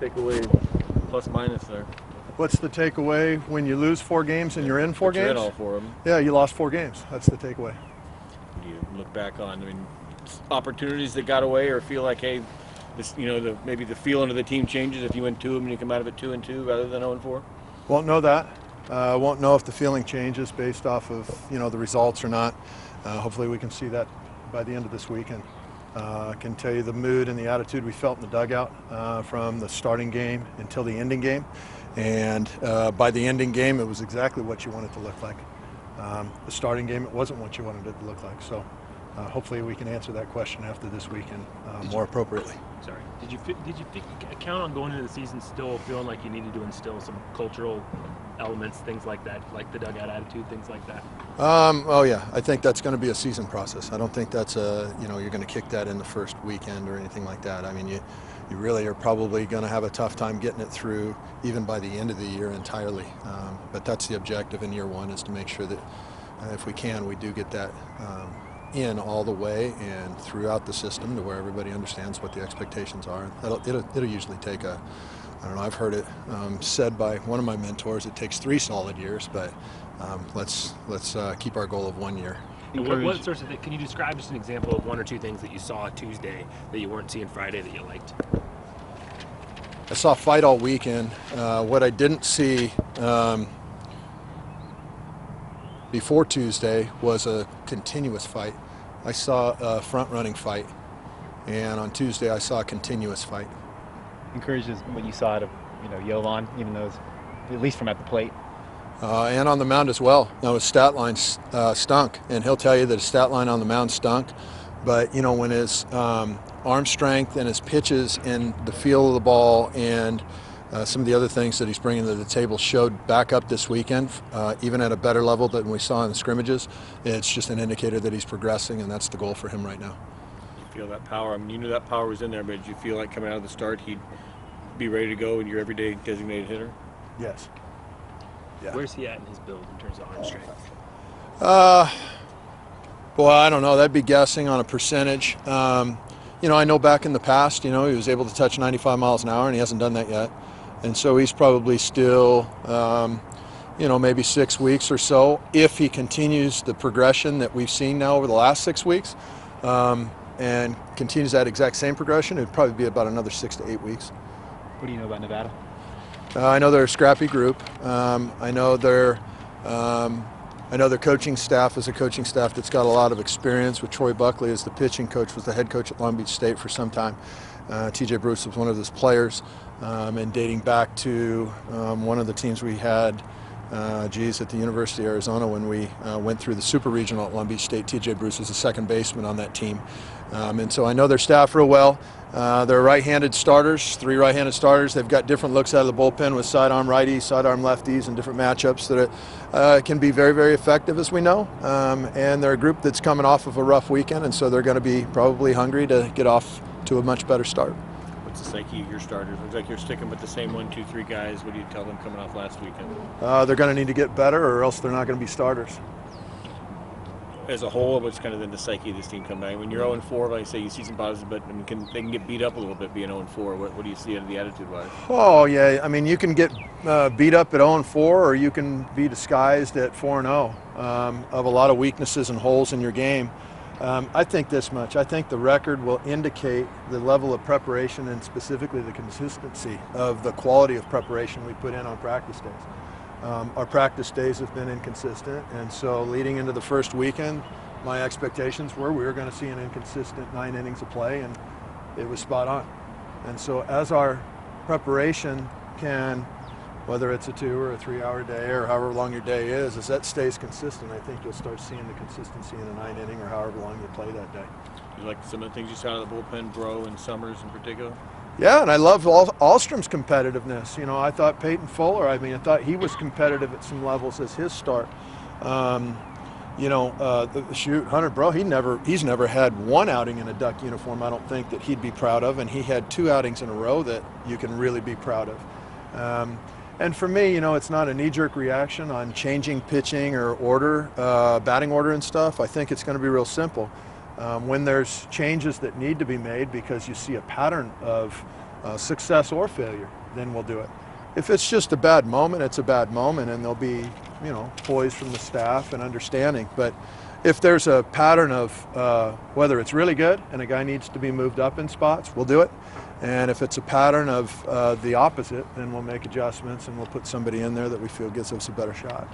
takeaway plus minus there? What's the takeaway when you lose 4 games and you're in 4 games? You're in all 4 of them. Yeah, you lost 4 games. That's the takeaway. Do you look back on, opportunities that got away, or feel like, hey, this, maybe the feeling of the team changes if you win 2 of them and you come out of it 2-2 rather than 0-4? Won't know that. Won't know if the feeling changes based off of the results or not. Hopefully we can see that by the end of this weekend. I can tell you the mood and the attitude we felt in the dugout from the starting game until the ending game. And by the ending game, it was exactly what you want it to look like. The starting game, it wasn't what you wanted it to look like. So hopefully we can answer that question after this weekend more appropriately. Sorry. Did you count on going into the season still feeling like you needed to instill some cultural elements, things like that, like the dugout attitude, things like that? Oh yeah, I think that's going to be a season process. I don't think that's you're going to kick that in the first weekend or anything like that. I mean, you really are probably going to have a tough time getting it through even by the end of the year entirely. But that's the objective in year 1, is to make sure that if we can, we do get that in all the way and throughout the system to where everybody understands what the expectations are. It'll usually take I don't know, I've heard it said by one of my mentors, it takes 3 solid years, but let's keep our goal of 1 year. What sorts of things, can you describe just an example of 1 or 2 things that you saw Tuesday that you weren't seeing Friday that you liked? I saw a fight all weekend. What I didn't see before Tuesday was a continuous fight. I saw a front-running fight, and on Tuesday I saw a continuous fight. Encouraged is what you saw out of Jovan, even though it's, at least from at the plate. And on the mound as well. Now his stat line stunk, and he'll tell you that his stat line on the mound stunk. But when his arm strength and his pitches and the feel of the ball and some of the other things that he's bringing to the table showed back up this weekend, even at a better level than we saw in the scrimmages. It's just an indicator that he's progressing, and that's the goal for him right now. You feel that power? I mean, you knew that power was in there, but did you feel like coming out of the start he'd be ready to go and your everyday designated hitter? Yes. Yeah. Where's he at in his build in terms of arm strength? Well, I don't know. That'd be guessing on a percentage. I know back in the past, he was able to touch 95 miles an hour, and he hasn't done that yet. And so he's probably still, maybe 6 weeks or so. If he continues the progression that we've seen now over the last 6 weeks and continues that exact same progression, it'd probably be about another 6 to 8 weeks. What do you know about Nevada? I know they're a scrappy group. I know their coaching staff is a coaching staff that's got a lot of experience. With Troy Buckley as the pitching coach, was the head coach at Long Beach State for some time. TJ Bruce was one of his players, and dating back to one of the teams we had at the University of Arizona when we went through the Super Regional at Long Beach State. TJ Bruce was the second baseman on that team. And so I know their staff real well. They're right-handed starters, 3 right-handed starters. They've got different looks out of the bullpen with sidearm righties, sidearm lefties, and different matchups that can be very, very effective, as we know. And they're a group that's coming off of a rough weekend, and so they're going to be probably hungry to get off to a much better start. What's the psyche of your starters? Looks like you're sticking with the same 1, 2, 3 guys. What do you tell them coming off last weekend? They're going to need to get better, or else they're not going to be starters. As a whole, what's kind of then the psyche of this team come back? When you're 0-4, like I say, you see some positives, but they can get beat up a little bit being 0-4. What do you see out of the attitude-wise? Oh, yeah. I mean, you can get beat up at 0-4, or you can be disguised at 4-0 of a lot of weaknesses and holes in your game. I think this much. I think the record will indicate the level of preparation and specifically the consistency of the quality of preparation we put in on practice days. Our practice days have been inconsistent, and so leading into the first weekend, my expectations were we were going to see an inconsistent 9 innings of play, and it was spot on. And so as our preparation can, whether it's a 2 or a 3-hour day or however long your day is, as that stays consistent, I think you'll start seeing the consistency in a 9 inning or however long you play that day. You like some of the things you saw out of the bullpen, Bro and Summers in particular? Yeah, and I love Alstrom's competitiveness. I thought Peyton Fuller, I thought he was competitive at some levels as his start. Hunter Bro, he's never had 1 outing in a Duck uniform, I don't think, that he'd be proud of, and he had 2 outings in a row that you can really be proud of. And for me, it's not a knee-jerk reaction on changing pitching or order, batting order and stuff. I think it's going to be real simple. When there's changes that need to be made because you see a pattern of success or failure, then we'll do it. If it's just a bad moment, it's a bad moment, and there'll be, you know, poise from the staff and understanding. But if there's a pattern of whether it's really good and a guy needs to be moved up in spots, we'll do it. And if it's a pattern of the opposite, then we'll make adjustments and we'll put somebody in there that we feel gives us a better shot.